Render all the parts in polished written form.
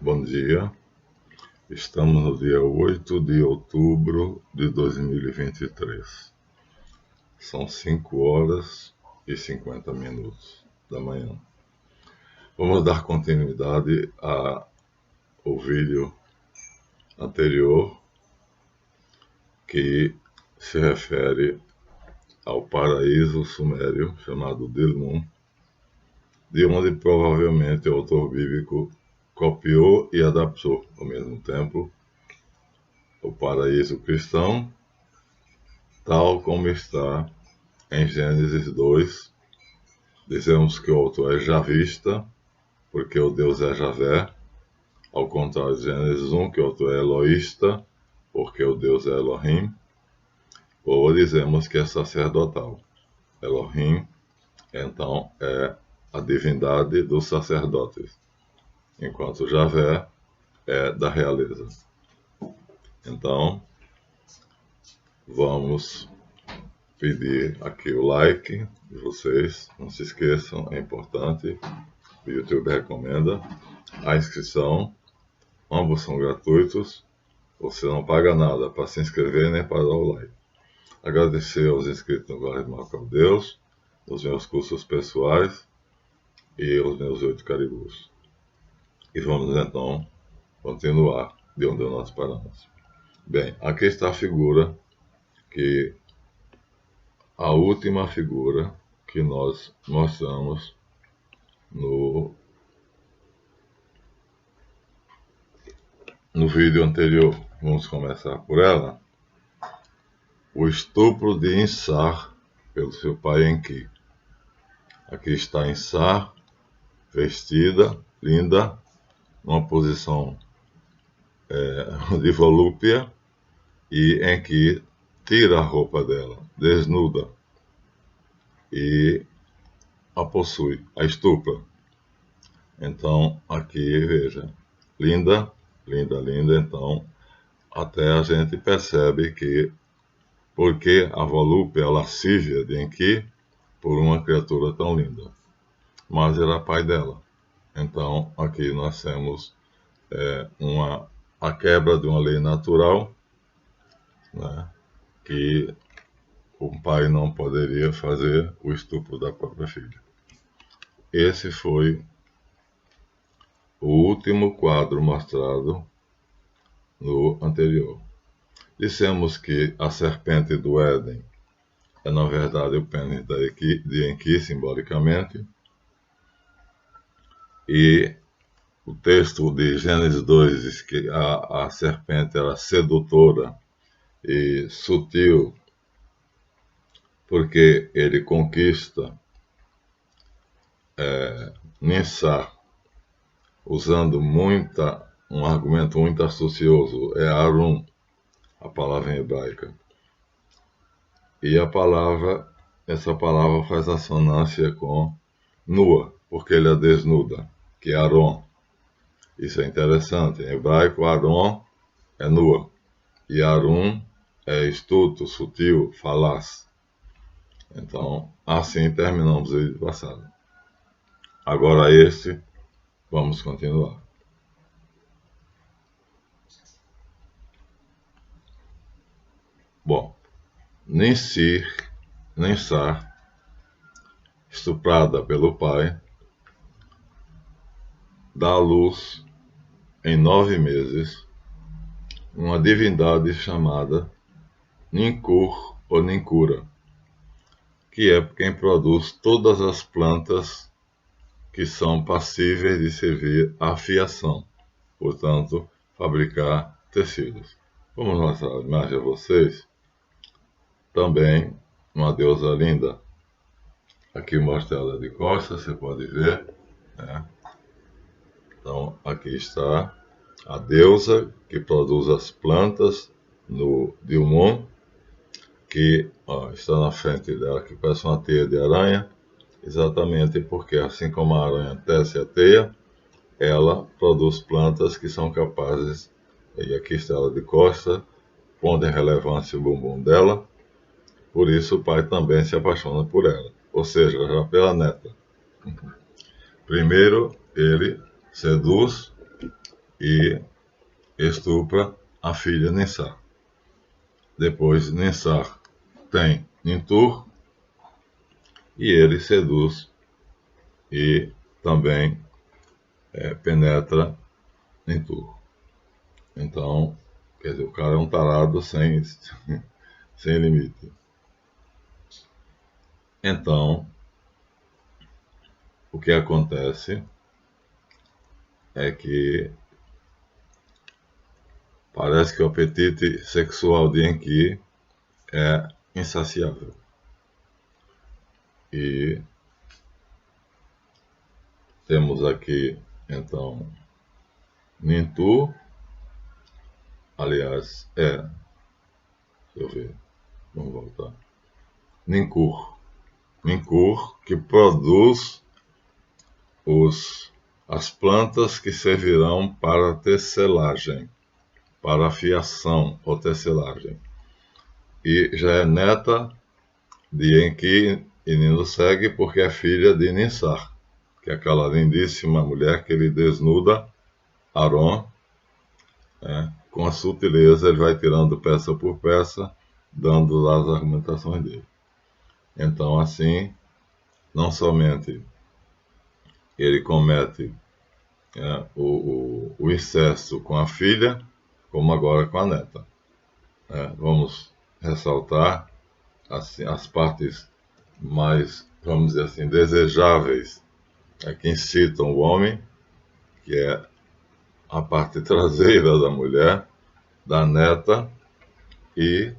Bom dia, estamos no dia 8 de outubro de 2023. São 5 horas e 50 minutos da manhã. Vamos dar continuidade ao vídeo anterior, que se refere ao paraíso sumério chamado Dilmun, de onde provavelmente o autor bíblico copiou e adaptou ao mesmo tempo o paraíso cristão, tal como está em Gênesis 2. Dizemos que o autor é javista, porque o Deus é Javé, ao contrário de Gênesis 1, que o autor é eloísta, porque o Deus é Elohim, ou dizemos que é sacerdotal. Elohim, então, é a divindade dos sacerdotes, enquanto Javé é da realeza. Então, vamos pedir aqui o like de vocês, não se esqueçam, é importante, o YouTube recomenda, a inscrição, ambos são gratuitos, você não paga nada para se inscrever nem para dar o like. Agradecer aos inscritos no Glória de Marco ao Deus, nos meus cursos pessoais e os meus 8 caribus. E vamos então continuar de onde nós paramos. Bem, aqui está a figura a última figura que nós mostramos no vídeo anterior. Vamos começar por ela. O estupro de Insar pelo seu pai Enki. Aqui está Insar, vestida, linda, numa posição de volúpia, e Enki tira a roupa dela, desnuda, e a possui, a estupra. Então, aqui, veja, linda, linda, linda. Então, até a gente percebe que, porque a volúpia, a lascívia de Enki, por uma criatura tão linda, mas era pai dela. Então, aqui nós temos a quebra de uma lei natural, né, que o pai não poderia fazer o estupro da própria filha. Esse foi o último quadro mostrado no anterior. Dissemos que a serpente do Éden é, na verdade, o pênis de Enki, simbolicamente, e o texto de Gênesis 2 diz que a serpente era sedutora e sutil, porque ele conquista Ninsar usando um argumento muito astucioso, é Arum, a palavra em hebraica. E essa palavra faz assonância com nua, porque ele é desnuda, que é Aron. Isso é interessante. Em hebraico, Aron é nua, e Arum é astuto, sutil, falaz. Então, assim terminamos o vídeo passado. Agora vamos continuar. Bom, Ninsar, estuprada pelo pai, dá à luz, em 9 meses, uma divindade chamada Ninkur ou Ninkura, que é quem produz todas as plantas que são passíveis de servir à fiação, portanto, fabricar tecidos. Vamos mostrar a imagem a vocês. Também uma deusa linda. Aqui mostra ela de costas, você pode ver, né? Então, aqui está a deusa que produz as plantas no Dilmun, que está na frente dela, que parece uma teia de aranha, exatamente porque, assim como a aranha tece a teia, ela produz plantas que são capazes, e aqui está ela de costas, pondo em relevância o bumbum dela. Por isso o pai também se apaixona por ela, ou seja, já pela neta. Primeiro ele seduz e estupra a filha Ninsar. Depois Ninsar tem Nintur e ele seduz e também penetra Nintur. Então, quer dizer, o cara é um tarado sem limite. Então, o que acontece é que parece que o apetite sexual de Enki é insaciável. E temos aqui, então, Nintur, aliás, deixa eu ver, vamos voltar. Ninkur, que produz as plantas que servirão para tecelagem, para fiação ou tecelagem. E já é neta de Enki e Ninuseg, porque é filha de Ninsar, que é aquela lindíssima mulher que ele desnuda Aron, com a sutileza ele vai tirando peça por peça, dando lá as argumentações dele. Então, assim, não somente ele comete o incesto com a filha, como agora com a neta. Vamos ressaltar assim, as partes mais, vamos dizer assim, desejáveis que incitam o homem, que é a parte traseira da mulher, da neta, e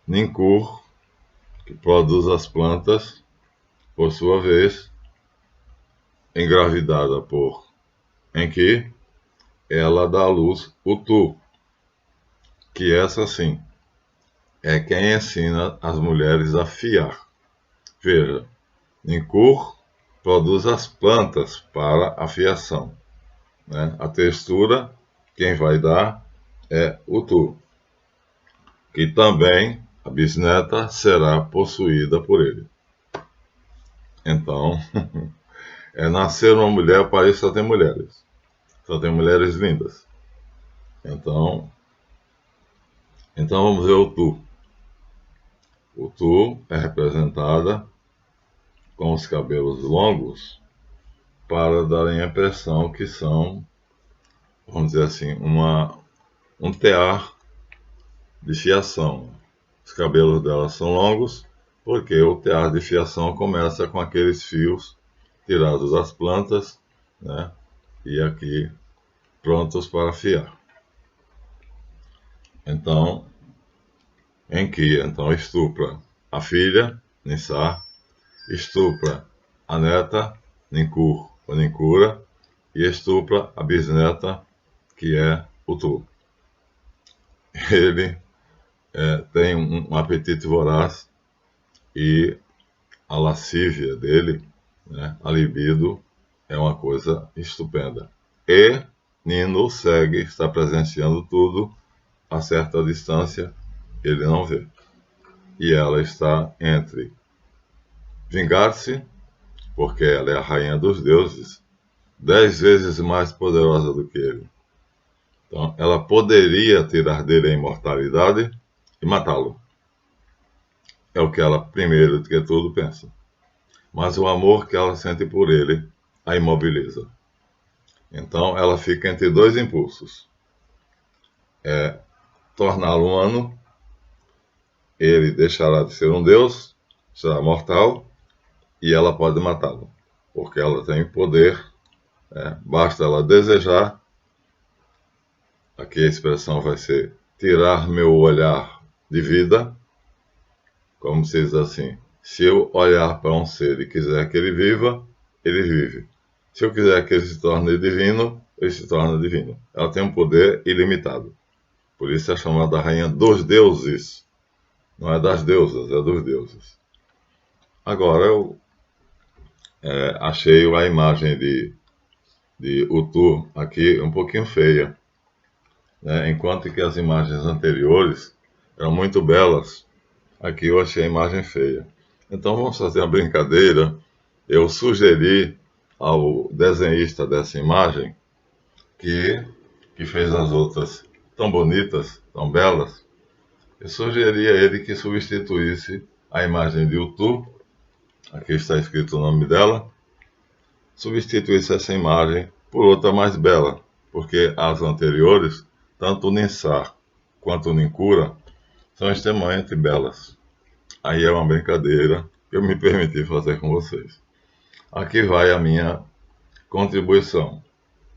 Ninkur, que produz as plantas, por sua vez, engravidada por Enki, ela dá à luz Utu, que essa sim é quem ensina as mulheres a fiar. Veja, Ninkur produz as plantas para a fiação. A textura, quem vai dar é Utu, que também a bisneta será possuída por ele. Então, nascer uma mulher, o país só tem mulheres. Só tem mulheres lindas. Então vamos ver o Tu. O Tu é representada com os cabelos longos para darem a impressão que são, vamos dizer assim, um tear de fiação. Os cabelos dela são longos porque o tear de fiação começa com aqueles fios tirados das plantas, e aqui prontos para fiar. Então, Enki estupra a filha, Ninsar, estupra a neta, Ninkur ou Ninkura, e estupra a bisneta, que é Utu. Ele tem um apetite voraz e a lascívia dele, a libido, é uma coisa estupenda. E Nino segue, está presenciando tudo, a certa distância ele não vê. E ela está entre vingar-se, porque ela é a rainha dos deuses, 10 vezes mais poderosa do que ele. Então, ela poderia tirar dele a imortalidade e matá-lo. É o que ela, primeiro de que tudo, pensa. Mas o amor que ela sente por ele a imobiliza. Então, ela fica entre dois impulsos. Torná-lo humano, ele deixará de ser um deus, será mortal, e ela pode matá-lo, porque ela tem poder, basta ela desejar. Aqui a expressão vai ser tirar meu olhar de vida, como se diz assim, se eu olhar para um ser e quiser que ele viva, ele vive. Se eu quiser que ele se torne divino, ele se torna divino. Ela tem um poder ilimitado. Por isso é chamada rainha dos deuses. Não é das deusas, é dos deuses. Agora eu achei a imagem de Utu aqui um pouquinho feia. Enquanto que as imagens anteriores eram muito belas, aqui eu achei a imagem feia. Então vamos fazer uma brincadeira. Eu sugeri ao desenhista dessa imagem que fez as outras tão bonitas, tão belas, eu sugeri a ele que substituísse a imagem de Utu, aqui está escrito o nome dela, substituísse essa imagem por outra mais bela, porque as anteriores, tanto o Ninsar quanto o Ninkura, são extremamente belas. Aí é uma brincadeira que eu me permiti fazer com vocês. Aqui vai a minha contribuição.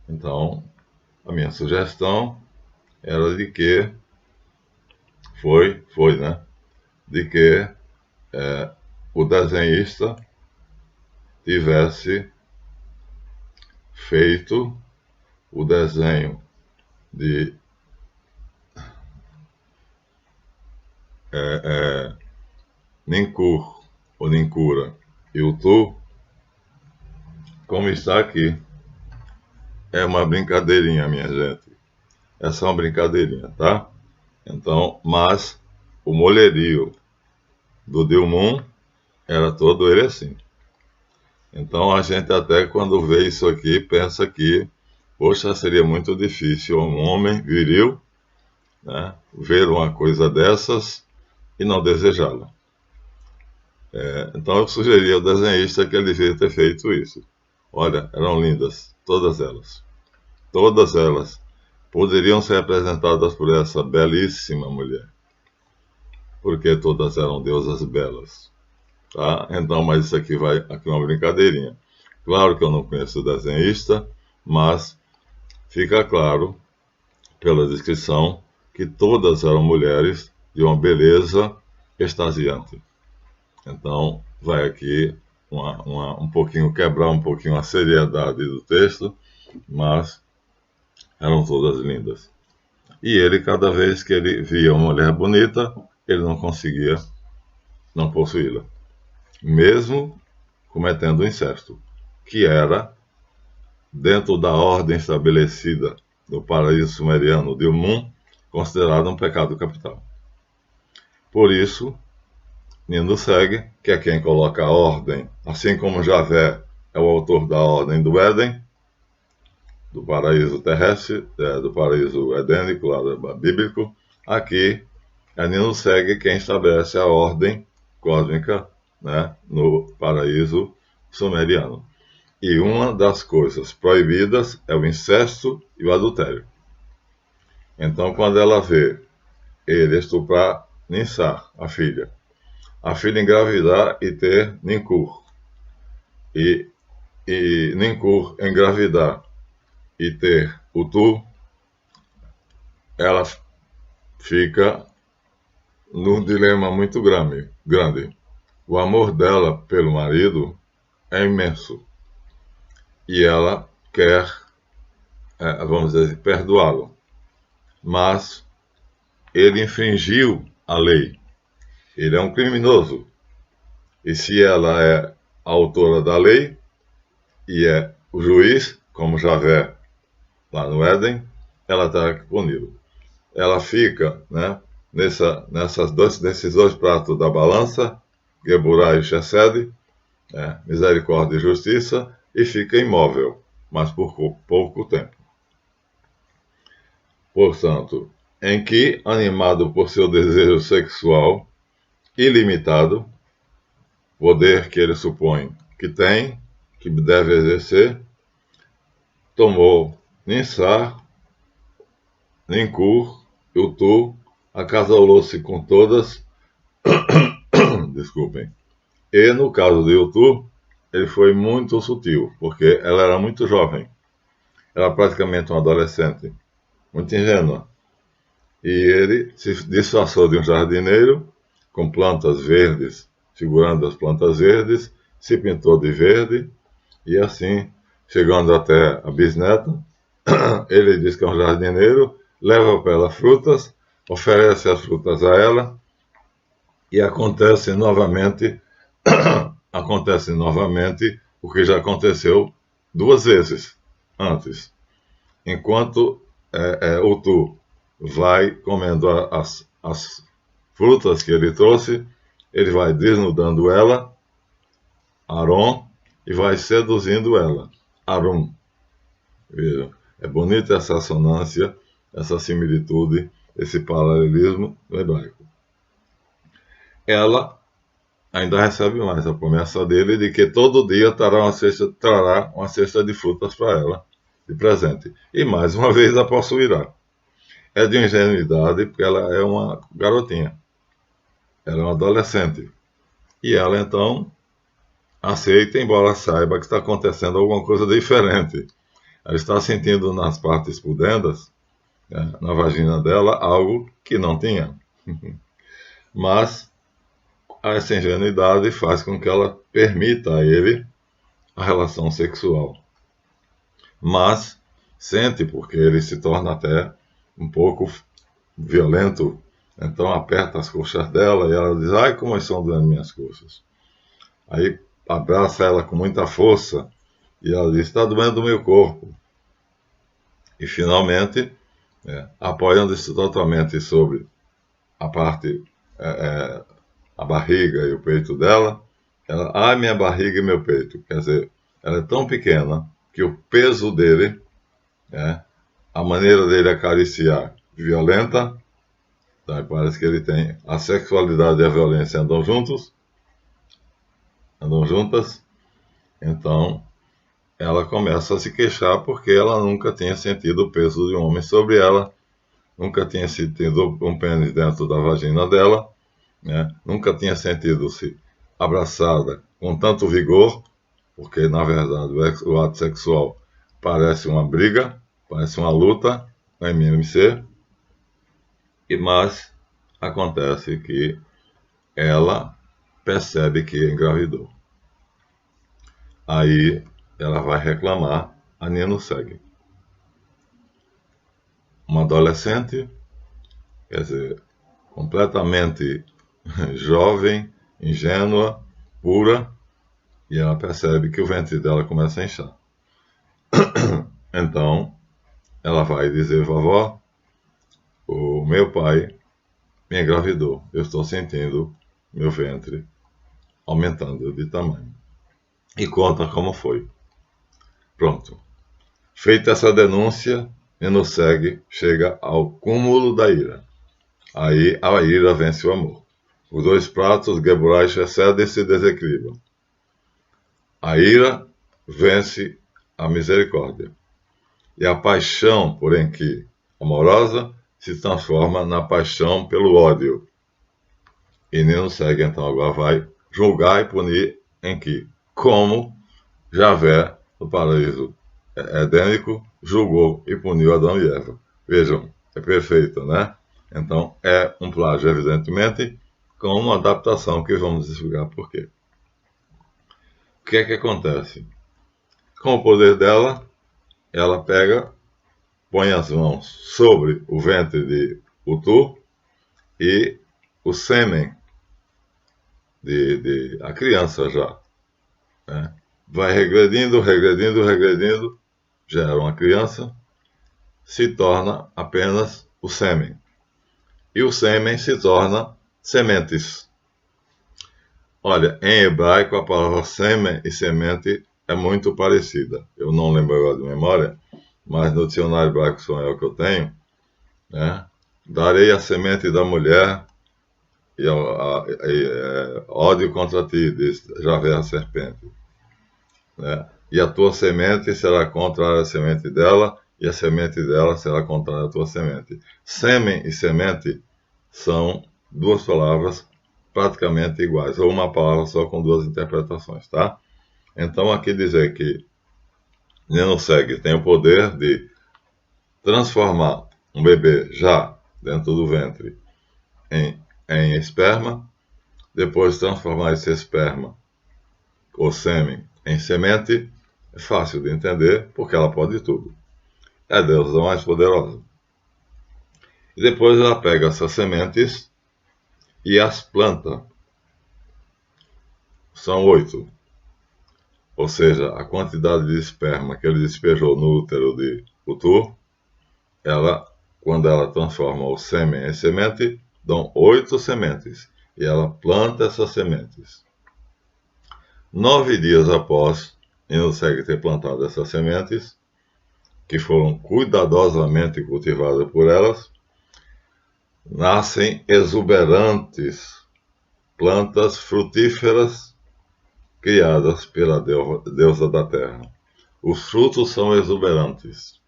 Então, a minha sugestão era de que foi, né? De que o desenhista tivesse feito o desenho de Ninkur ou Ninkura e Utu, como está aqui. É uma brincadeirinha, minha gente. É só uma brincadeirinha, tá? Então, mas o molherio do Dilmun era todo ele assim. Então a gente até quando vê isso aqui pensa que, poxa, seria muito difícil um homem viril, né, ver uma coisa dessas e não desejá-la. Então eu sugeri ao desenhista que ele devia ter feito isso. Olha, eram lindas, todas elas. Todas elas poderiam ser representadas por essa belíssima mulher, porque todas eram deusas belas. Tá? Então, mas isso aqui vai aqui uma brincadeirinha. Claro que eu não conheço o desenhista, mas fica claro pela descrição que todas eram mulheres de uma beleza extasiante. Então, vai aqui um pouquinho, quebrar um pouquinho a seriedade do texto, mas eram todas lindas. E ele, cada vez que ele via uma mulher bonita, ele não conseguia não possuí-la, mesmo cometendo incesto, que era, dentro da ordem estabelecida no paraíso sumeriano de Mun, considerado um pecado capital. Por isso, Ninuseg, que é quem coloca a ordem, assim como Javé é o autor da ordem do Éden, do paraíso terrestre, do paraíso edênico, lá bíblico, aqui é Ninuseg quem estabelece a ordem cósmica, né, no paraíso sumeriano. E uma das coisas proibidas é o incesto e o adultério. Então, quando ela vê ele estuprar Ninsar, a filha engravidar e ter Ninkur, e Ninkur engravidar e ter Utu, ela fica num dilema muito grande. O amor dela pelo marido é imenso e ela quer, vamos dizer, perdoá-lo, mas ele infringiu a lei. Ele é um criminoso. E se ela é a autora da lei e é o juiz, como Javé lá no Éden, ela terá que puni-lo. Ela fica, né, nesses dois pratos da balança, Geburah e Chesed, misericórdia e justiça, e fica imóvel, mas por pouco tempo. Portanto, em que, animado por seu desejo sexual ilimitado, poder que ele supõe que tem, que deve exercer, tomou Ninsar, Ninkur e Utu, acasalou-se com todas, desculpem, e no caso de Utu, ele foi muito sutil, porque ela era muito jovem, era praticamente uma adolescente, muito ingênua, e ele se disfarçou de um jardineiro com plantas verdes, figurando as plantas verdes, se pintou de verde, e assim, chegando até a bisneta, ele diz que é um jardineiro, leva para ela frutas, oferece as frutas a ela, e acontece novamente o que já aconteceu 2 vezes antes. Enquanto Utu vai comendo as frutas que ele trouxe, ele vai desnudando ela, Aron, e vai seduzindo ela, Arum. Vejam, É bonita essa assonância, essa similitude, esse paralelismo no hebraico. Ela ainda recebe mais a promessa dele de que todo dia trará uma cesta de frutas para ela, de presente. E mais uma vez a possuirá. É de ingenuidade, porque ela é uma garotinha. Ela é uma adolescente. E ela, então, aceita, embora saiba que está acontecendo alguma coisa diferente. Ela está sentindo nas partes pudendas, né, na vagina dela, algo que não tinha. Mas essa ingenuidade faz com que ela permita a ele a relação sexual. Mas sente, porque ele se torna até um pouco violento, então aperta as coxas dela e ela diz: ai, como estão doendo minhas coxas. Aí abraça ela com muita força e ela diz: está doendo o meu corpo. E finalmente, apoiando-se totalmente sobre a parte, a barriga e o peito dela, ela: ai, minha barriga e meu peito. Quer dizer, ela é tão pequena que o peso dele, a maneira dele acariciar violenta, então parece que ele tem a sexualidade e a violência andam juntas, então ela começa a se queixar porque ela nunca tinha sentido o peso de um homem sobre ela, nunca tinha sentido um pênis dentro da vagina dela, nunca tinha sentido-se abraçada com tanto vigor, porque na verdade o ato sexual parece uma briga, parece uma luta no MMC, mas acontece que ela percebe que engravidou. Aí ela vai reclamar, a Nino segue. Uma adolescente, quer dizer, completamente jovem, ingênua, pura, e ela percebe que o ventre dela começa a inchar. Então, ela vai dizer: vovó, o meu pai me engravidou, eu estou sentindo meu ventre aumentando de tamanho. E conta como foi. Pronto. Feita essa denúncia, Nino segue, chega ao cúmulo da ira. Aí a ira vence o amor. Os dois pratos, Geburah e Chesed, se desequilibram. A ira vence a misericórdia. E a paixão, porém que amorosa, se transforma na paixão pelo ódio. E Nino segue, então, agora vai julgar e punir em que? Como Javé, no paraíso edênico, julgou e puniu Adão e Eva. Vejam, é perfeito, né? Então, é um plágio, evidentemente, com uma adaptação que vamos explicar por quê. O que é que acontece? Com o poder dela, ela pega, põe as mãos sobre o ventre de Utu e o sêmen de a criança já, né? Vai regredindo, já era uma criança, se torna apenas o sêmen. E o sêmen se torna sementes. Olha, em hebraico a palavra sêmen e semente é muito parecida. Eu não lembro agora de memória, mas no dicionário hebraico espanhol que eu tenho, darei a semente da mulher e ódio contra ti, diz Javé a serpente. E a tua semente será contra a semente dela, e a semente dela será contra a tua semente. Sêmen e semente são duas palavras praticamente iguais, ou uma palavra só com duas interpretações, tá? Então aqui dizer que Nino segue tem o poder de transformar um bebê já dentro do ventre em esperma, depois transformar esse esperma ou sêmen em semente, é fácil de entender, porque ela pode tudo. É a deusa mais poderosa. E depois ela pega essas sementes e as planta. São 8. Ou seja, a quantidade de esperma que ele despejou no útero de Utu, quando ela transforma o sêmen em semente, dão 8 sementes. E ela planta essas sementes. 9 dias após Nino segue ter plantado essas sementes, que foram cuidadosamente cultivadas por elas, nascem exuberantes plantas frutíferas criadas pela deusa da terra. Os frutos são exuberantes,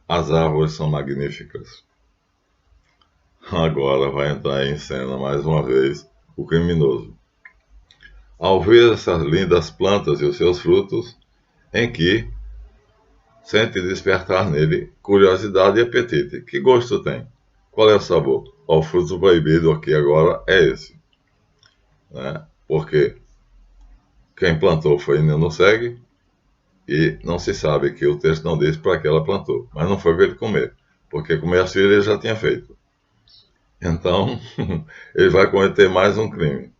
as árvores são magníficas. Agora vai entrar em cena mais uma vez o criminoso. Ao ver essas lindas plantas e os seus frutos, Enki sente despertar nele curiosidade e apetite. Que gosto tem? Qual é o sabor? O fruto proibido aqui agora é esse. Né? Porque quem plantou foi Ninursag e não se sabe, que o texto não diz para que ela plantou. Mas não foi para ele comer, porque comer as filhas ele já tinha feito. Então, ele vai cometer mais um crime.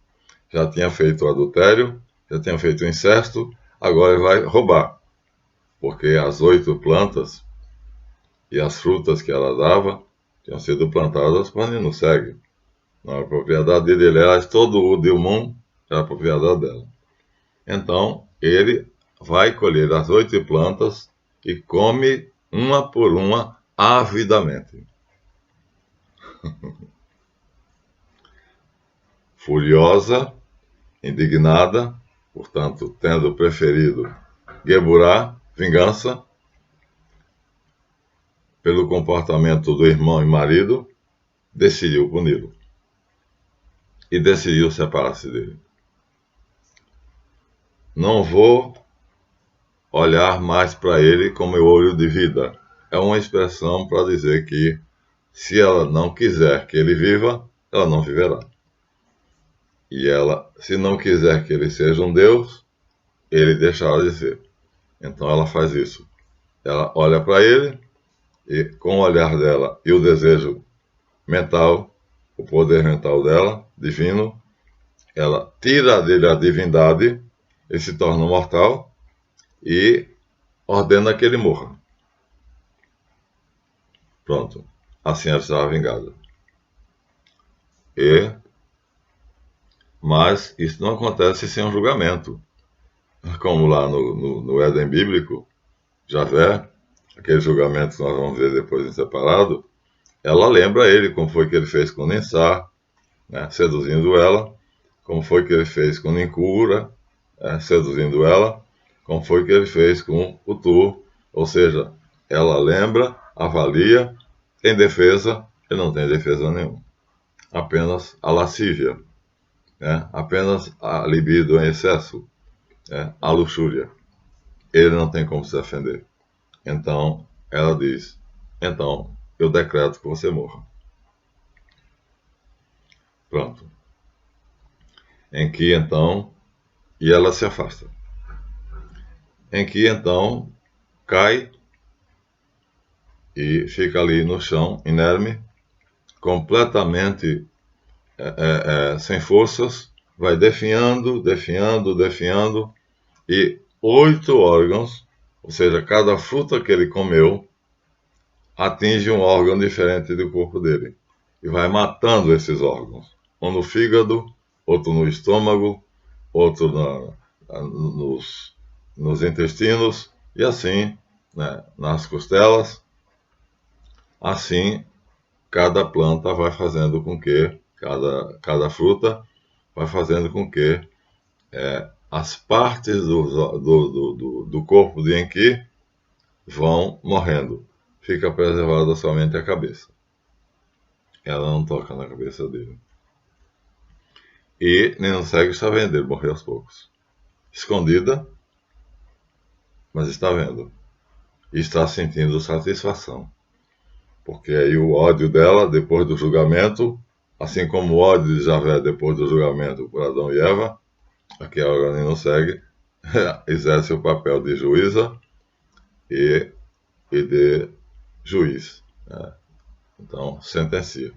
Já tinha feito o adultério, já tinha feito o incesto, agora ele vai roubar. Porque as 8 plantas e as frutas que ela dava tinham sido plantadas por Ninursag. Não era propriedade dele, aliás, todo o Dilmun era propriedade dela. Então, ele vai colher as 8 plantas e come uma por uma avidamente. Furiosa, indignada, portanto, tendo preferido Geburah, vingança, pelo comportamento do irmão e marido, decidiu puni-lo. E decidiu separar-se dele. Não vou olhar mais para ele com meu olho de vida. É uma expressão para dizer que, se ela não quiser que ele viva, ela não viverá. E ela, se não quiser que ele seja um Deus, ele deixará de ser. Então ela faz isso. Ela olha para ele e, com o olhar dela e o desejo mental, o poder mental dela, divino, ela tira dele a divindade, ele se torna mortal e ordena que ele morra. Pronto. Assim ela será vingada. Mas isso não acontece sem um julgamento. Como lá no Éden bíblico, Javé, aquele julgamento que nós vamos ver depois em separado, ela lembra ele como foi que ele fez com Ninsar, né, seduzindo ela, como foi que ele fez com Ninkura, seduzindo ela, como foi que ele fez com Utur, ou seja, ela lembra, avalia, tem defesa, ele não tem defesa nenhuma. Apenas a lascívia, apenas a libido em excesso, a luxúria. Ele não tem como se defender. Então, ela diz, então, eu decreto que você morra. Pronto. Enki, então, e ela se afasta. Enki, então, cai e fica ali no chão, inerme, completamente sem forças, vai definhando, e 8 órgãos, ou seja, cada fruta que ele comeu, atinge um órgão diferente do corpo dele. E vai matando esses órgãos. Um no fígado, outro no estômago, outro nos intestinos, e assim, nas costelas. Assim, cada planta vai fazendo com que, cada fruta vai fazendo com que as partes do corpo de Enki vão morrendo. Fica preservada somente a cabeça. Ela não toca na cabeça dele. E Ninursag está vendo ele morrer aos poucos. Escondida, mas está vendo. E está sentindo satisfação. Porque aí o ódio dela, depois do julgamento, assim como o ódio de Javé depois do julgamento por Adão e Eva, aqui a Ninursag exerce o papel de juíza e de juiz. Então, sentencia.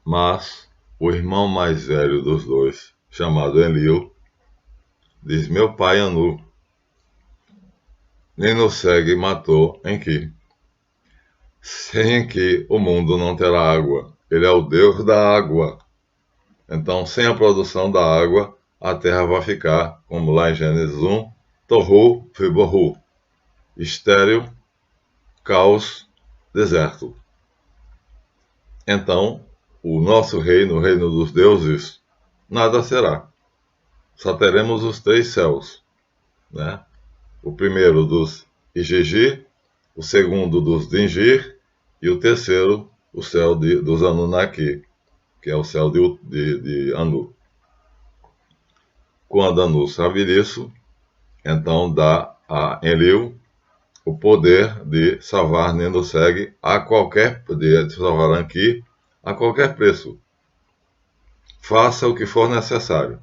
Mas o irmão mais velho dos dois, chamado Enlil, diz: meu pai Anu, Ninursag matou Enki. Sem Enki, o mundo não terá água. Ele é o deus da água. Então, sem a produção da água, a terra vai ficar, como lá em Gênesis 1, Tohu Vibohu, estéril, caos, deserto. Então, o nosso reino, o reino dos deuses, nada será. Só teremos os 3 céus, né? O primeiro dos Igigi, o segundo dos Dingir e o terceiro, o céu dos Anunnaki, que é o céu de Anu. Quando Anu sabe disso, então dá a Enlil o poder de salvar Ninursag de salvar Anki a qualquer preço. Faça o que for necessário,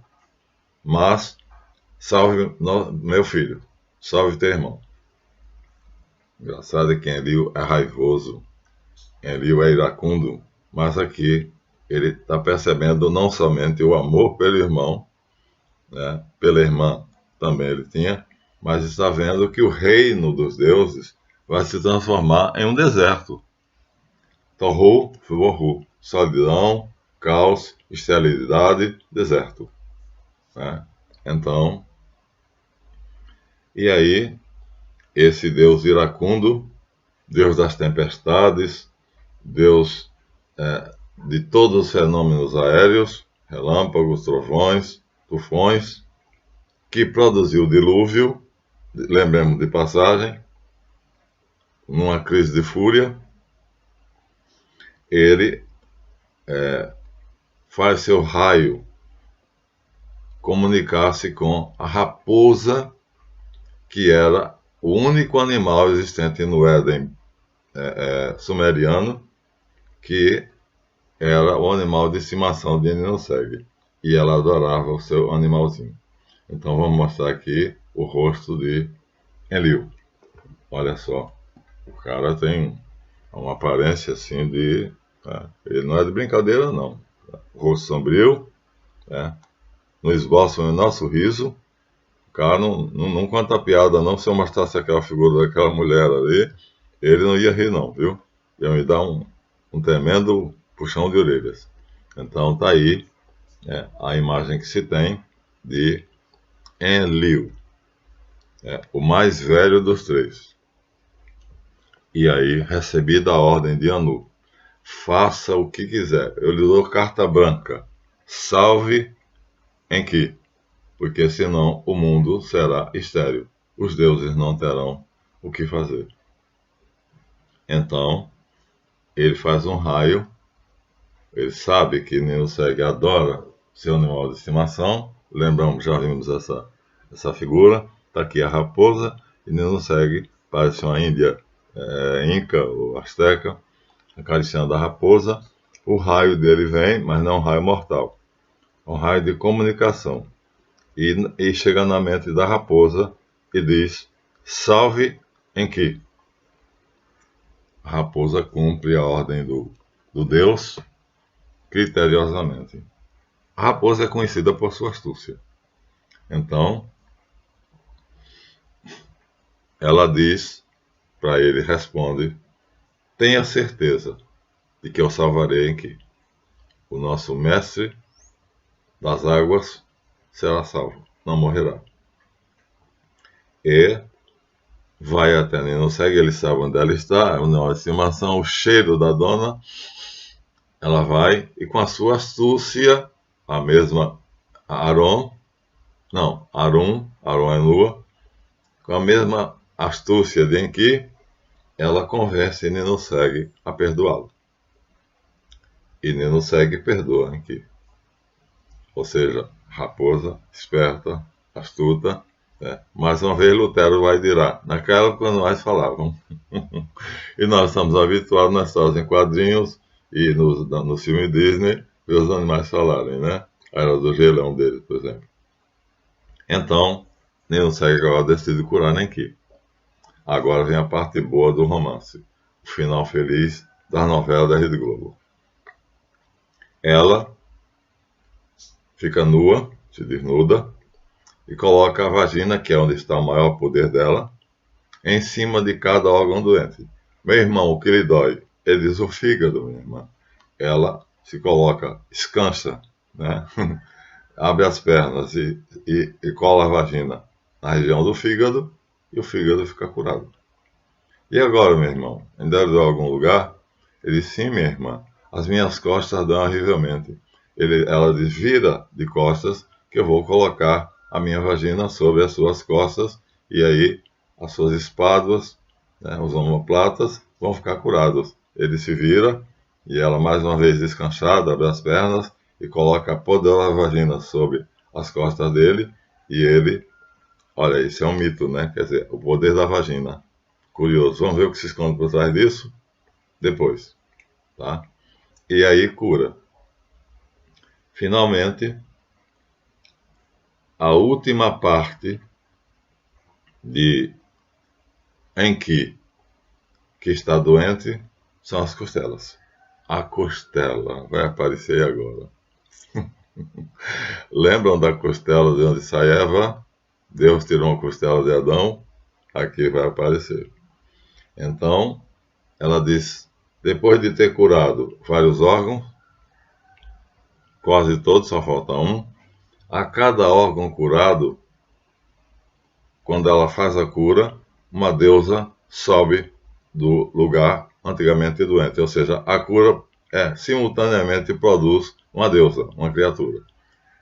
mas salve meu filho, salve teu irmão. Engraçado é que Enlil é raivoso, Enlil é iracundo, mas aqui ele está percebendo não somente o amor pelo irmão, né, pela irmã também ele tinha, mas está vendo que o reino dos deuses vai se transformar em um deserto. Tohu Vibohu, solidão, caos, esterilidade, deserto. Né? Então, e aí, esse Deus iracundo, Deus das tempestades, Deus de todos os fenômenos aéreos, relâmpagos, trovões, tufões, que produziu o dilúvio, lembremos de passagem, numa crise de fúria, ele faz seu raio comunicar-se com a raposa, que era o único animal existente no Éden sumeriano, que era o animal de estimação de Ninursag, e ela adorava o seu animalzinho. Então vamos mostrar aqui o rosto de Enlil. Olha só, o cara tem uma aparência assim de... ele não é de brincadeira não. O rosto sombrio, não esboça o menor sorriso. O cara não conta piada não. Se eu mostrasse aquela figura daquela mulher ali, ele não ia rir não, viu? Ia me dar um tremendo puxão de orelhas. Então tá aí a imagem que se tem de Enlil, o mais velho dos 3. E aí, recebida a ordem de Anu, faça o que quiser, eu lhe dou carta branca, salve Enki, porque senão o mundo será estéril, os deuses não terão o que fazer. Então, ele faz um raio, ele sabe que Ninursag adora seu animal de estimação, lembramos, já vimos essa figura, está aqui a raposa, e Ninursag parece uma índia inca ou asteca, acariciando a raposa. O raio dele vem, mas não é um raio mortal, é um raio de comunicação, e chega na mente da raposa e diz, salve Enki. A raposa cumpre a ordem do Deus criteriosamente. A raposa é conhecida por sua astúcia. Então, ela diz para ele, responde, tenha certeza de que eu salvarei Enki. O nosso mestre das águas será salvo, não morrerá. E vai até Ninursag, ele sabe onde ela está, uma estimação, o cheiro da dona. Ela vai e com a sua astúcia, a mesma Arum é lua, com a mesma astúcia de Enki, ela convence Ninursag a perdoá-lo. E Ninursag perdoa Enki. Ou seja, raposa, esperta, astuta. Mais uma vez Lutero vai dirá, naquela época nós falavam. E nós estamos habituados nas histórias em quadrinhos e no filme Disney, ver os animais falarem, né? A Era do Gelo é um deles, por exemplo. Então, Ninursag agora decide curar Enki. Agora vem a parte boa do romance, o final feliz das novelas da Rede Globo. Ela fica nua, se desnuda, e coloca a vagina, que é onde está o maior poder dela, em cima de cada órgão doente. Meu irmão, o que lhe dói? Ele diz o fígado, minha irmã. Ela se coloca, descansa, né? Abre as pernas e cola a vagina na região do fígado, e o fígado fica curado. E agora, meu irmão, ainda deu algum lugar? Ele disse, sim, minha irmã, as minhas costas dão horrivelmente. Ela diz, vira de costas, que eu vou colocar a minha vagina sobre as suas costas, e aí as suas espáduas, né, os omoplatas, vão ficar curados. Ele se vira, e ela mais uma vez descansada, abre as pernas, e coloca a poderosa vagina sobre as costas dele, e ele, olha, isso é um mito, né? Quer dizer, o poder da vagina. Curioso. Vamos ver o que se esconde por trás disso? Depois, tá? E aí cura. Finalmente, a última parte em que está doente são as costelas. A costela vai aparecer agora. Lembram da costela de onde sai Eva? Deus tirou uma costela de Adão, aqui vai aparecer. Então, ela diz, depois de ter curado vários órgãos, quase todos, só falta um, a cada órgão curado, quando ela faz a cura, uma deusa sobe do lugar antigamente doente. Ou seja, a cura simultaneamente produz uma deusa, uma criatura.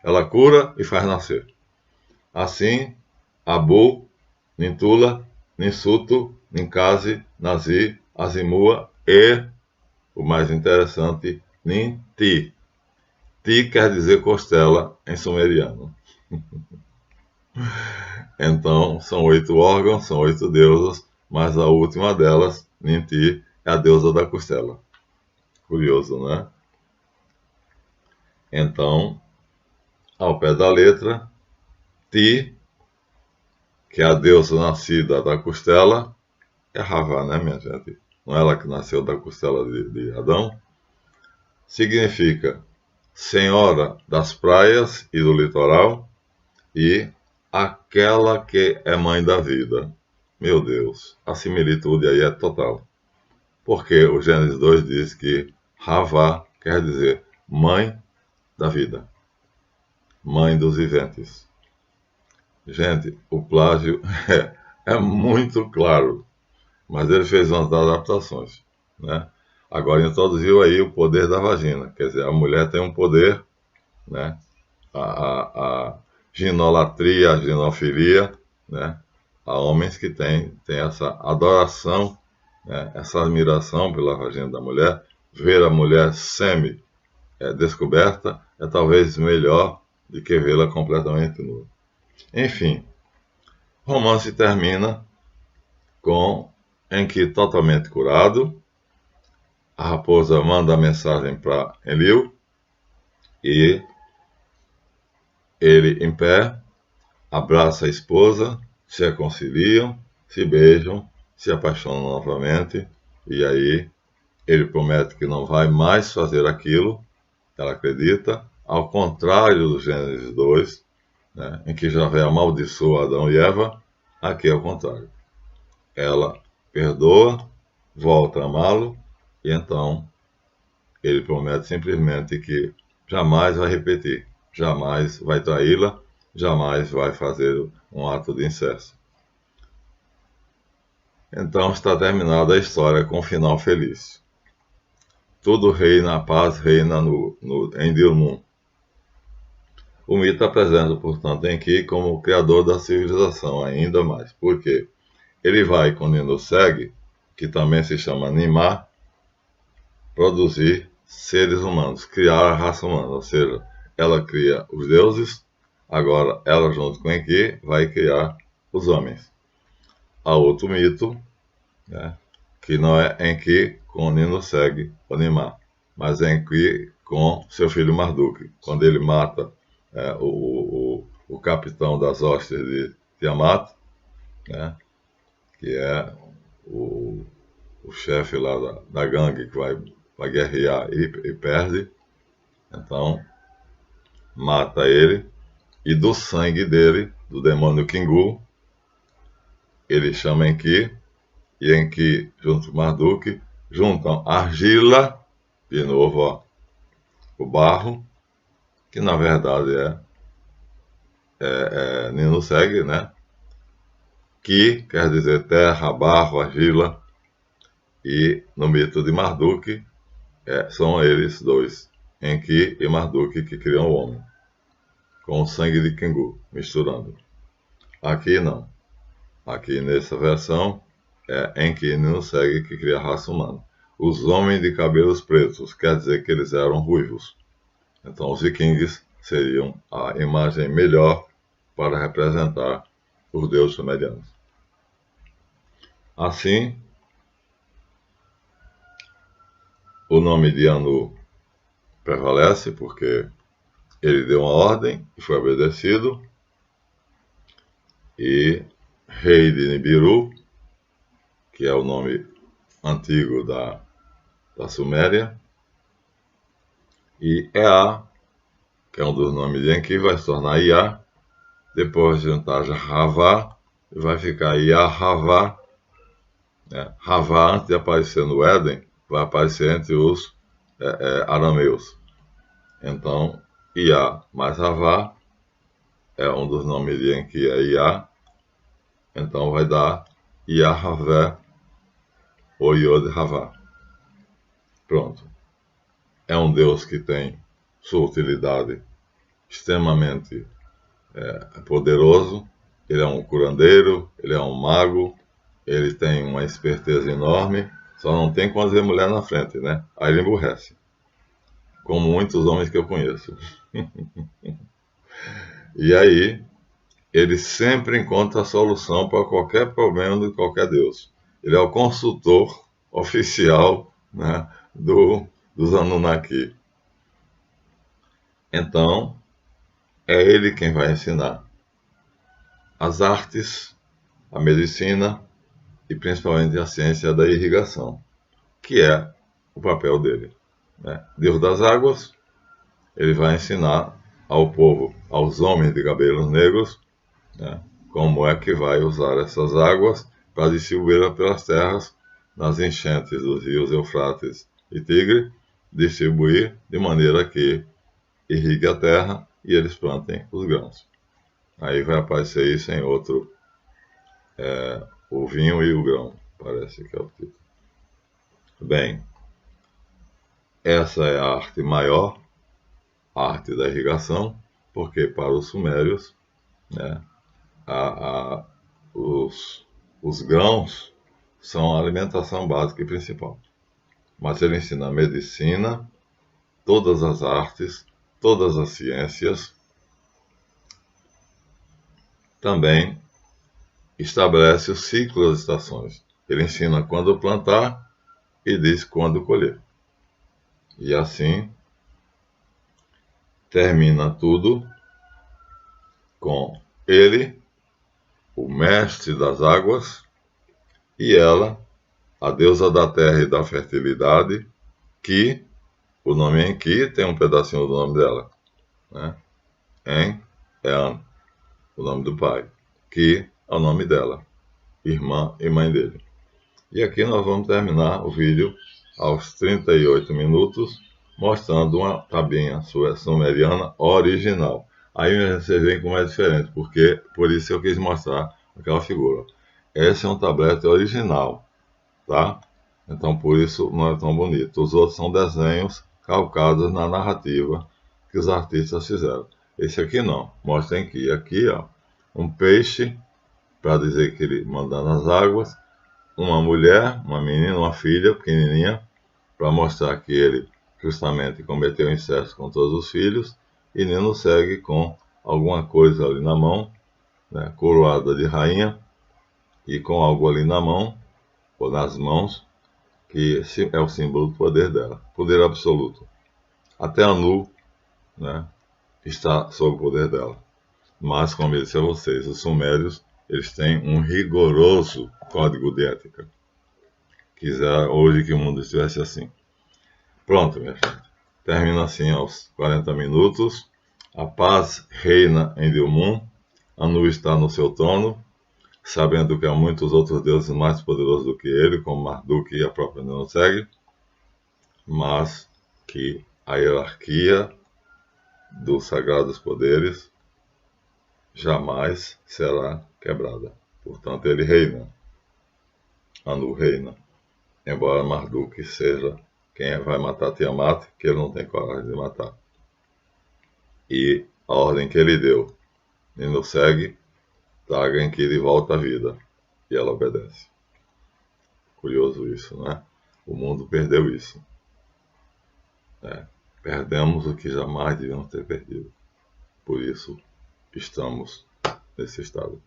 Ela cura e faz nascer. Assim, Abu, Nintula, Ninsuto, Ninkasi, Nazi, Azimua e, o mais interessante, Ninti. Ti quer dizer costela em sumeriano. Então, são 8 órgãos, são 8 deusas, mas a última delas, Ninti, é a deusa da costela. Curioso, né? Então, ao pé da letra, Ti, que é a deusa nascida da costela, é Havá, né, minha gente? Não é ela que nasceu da costela de Adão? Significa Senhora das praias e do litoral e aquela que é mãe da vida. Meu Deus, a similitude aí é total. Porque o Gênesis 2 diz que Havá quer dizer mãe da vida, mãe dos viventes. Gente, o plágio é muito claro, mas ele fez umas adaptações, né? Agora introduziu aí o poder da vagina, quer dizer, a mulher tem um poder, né? A ginolatria, a ginofilia, né? Há homens que têm essa adoração, né? Essa admiração pela vagina da mulher. Ver a mulher semi-descoberta é talvez melhor do que vê-la completamente nua. Enfim, o romance termina com Enki totalmente curado. A raposa manda a mensagem para Enlil e ele, em pé, abraça a esposa, se reconciliam, se beijam, se apaixonam novamente, e aí ele promete que não vai mais fazer aquilo, ela acredita, ao contrário do Gênesis 2, né, em que Javé amaldiçoa Adão e Eva, aqui é o contrário. Ela perdoa, volta a amá-lo, e então ele promete simplesmente que jamais vai repetir, jamais vai traí-la, jamais vai fazer um ato de incesto. Então está terminada a história com um final feliz. Tudo reina, a paz reina em Dilmun. O mito apresenta, portanto, Enki como o criador da civilização, ainda mais. Por quê? Ele vai, com Ninursag, que também se chama Nimar, produzir seres humanos, criar a raça humana. Ou seja, ela cria os deuses, agora ela, junto com Enki, vai criar os homens. Há outro mito, né, que não é Enki com Ninursag, ou Nimar, mas é Enki com seu filho Marduk. Quando ele mata o capitão das hostes de Tiamat, né, que é o chefe lá da gangue que vai guerrear e perde, então mata ele, e do sangue dele, do demônio Kingu, ele chama Enki, e Enki, junto com Marduk, juntam argila, de novo, ó, o barro, que na verdade é Ninursag, né? Ki quer dizer terra, barro, argila, e no mito de Marduk são eles dois, Enki e Marduk, que criam o homem, com o sangue de Kingu, misturando. Aqui não. Aqui nessa versão Enki no segue que cria a raça humana. Os homens de cabelos pretos, quer dizer que eles eram ruivos. Então os vikings seriam a imagem melhor para representar os deuses sumerianos. Assim, o nome de Anu prevalece porque ele deu uma ordem e foi obedecido. E rei de Nibiru, que é o nome antigo da Suméria, e Ea, que é um dos nomes de Enki, vai se tornar Ia, depois juntar Havá, e vai ficar Yahavá. Havá, antes de aparecer no Éden, vai aparecer entre os arameus. Então, Ia mais Havá, um dos nomes de Enki é Ia, então vai dar Yahavé, ou Yod Havá. Pronto. É um Deus que tem sua utilidade extremamente poderoso. Ele é um curandeiro, ele é um mago, ele tem uma esperteza enorme, só não tem quando vê mulher na frente, né? Aí ele emburrece, como muitos homens que eu conheço. E aí, ele sempre encontra a solução para qualquer problema de qualquer Deus. Ele é o consultor oficial, né, dos Anunnaki. Então, é ele quem vai ensinar as artes, a medicina e principalmente a ciência da irrigação, que é o papel dele, né? Deus das águas, ele vai ensinar ao povo, aos homens de cabelos negros, né, como é que vai usar essas águas para distribuir pelas terras, nas enchentes dos rios Eufrates e Tigre, distribuir de maneira que irrigue a terra e eles plantem os grãos. Aí vai aparecer isso em outro, o vinho e o grão, parece que é o título. Bem, essa é a arte maior, a arte da irrigação, porque para os sumérios, né, os grãos são a alimentação básica e principal. Mas ele ensina a medicina, todas as artes, todas as ciências. Também estabelece o ciclo das estações. Ele ensina quando plantar e diz quando colher. E assim termina tudo com ele, o mestre das águas, e ela, a deusa da terra e da fertilidade, que o nome Enki tem um pedacinho do nome dela, né? En é An, o nome do pai, que é o nome dela, irmã e mãe dele. E aqui nós vamos terminar o vídeo aos 38 minutos, mostrando uma tabinha sumeriana original. Aí você vê como é diferente, porque por isso eu quis mostrar aquela figura. Esse é um tablete original, tá? Então por isso não é tão bonito. Os outros são desenhos calcados na narrativa que os artistas fizeram. Esse aqui não. Mostrem aqui, ó, um peixe, para dizer que ele manda nas águas, uma mulher, uma menina, uma filha pequenininha, para mostrar que ele justamente cometeu incesto com todos os filhos, e Nino segue com alguma coisa ali na mão, né, coroada de rainha, e com algo ali na mão, ou nas mãos, que é o símbolo do poder dela, poder absoluto. Até Anu, né, está sob o poder dela. Mas, como eu disse a vocês, os sumérios, eles têm um rigoroso código de ética. Quisera hoje que o mundo estivesse assim. Pronto, minha gente. Termina assim aos 40 minutos. A paz reina em Dilmun. Anu está no seu trono, sabendo que há muitos outros deuses mais poderosos do que ele, como Marduk e a própria Nenoseg, mas que a hierarquia dos sagrados poderes jamais será quebrada. Portanto, ele reina. Anu reina. Embora Marduk seja quem vai matar Tiamat, que ele não tem coragem de matar. E a ordem que ele deu, Nino segue, traga Enki de volta à vida. E ela obedece. Curioso isso, né? O mundo perdeu isso. Perdemos o que jamais devíamos ter perdido. Por isso, estamos nesse estado.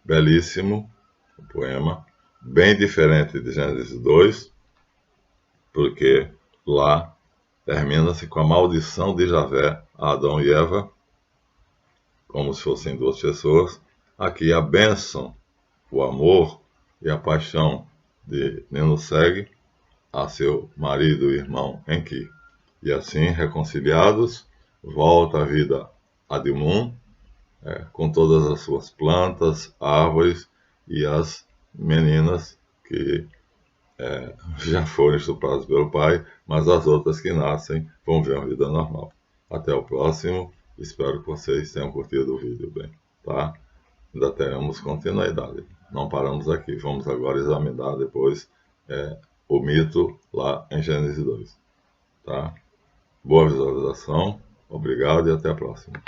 Belíssimo o poema, bem diferente de Gênesis 2, porque lá termina-se com a maldição de Javé a Adão e Eva, como se fossem duas pessoas. Aqui a bênção, o amor e a paixão de Ninuseg a seu marido e irmão Enki. E assim, reconciliados, volta à vida Adimun, com todas as suas plantas, árvores e as meninas que já foram estupradas pelo pai, mas as outras que nascem vão ver uma vida normal. Até o próximo, espero que vocês tenham curtido o vídeo bem, tá? Ainda teremos continuidade, não paramos aqui, vamos agora examinar depois o mito lá em Gênesis 2, tá? Boa visualização, obrigado e até a próxima.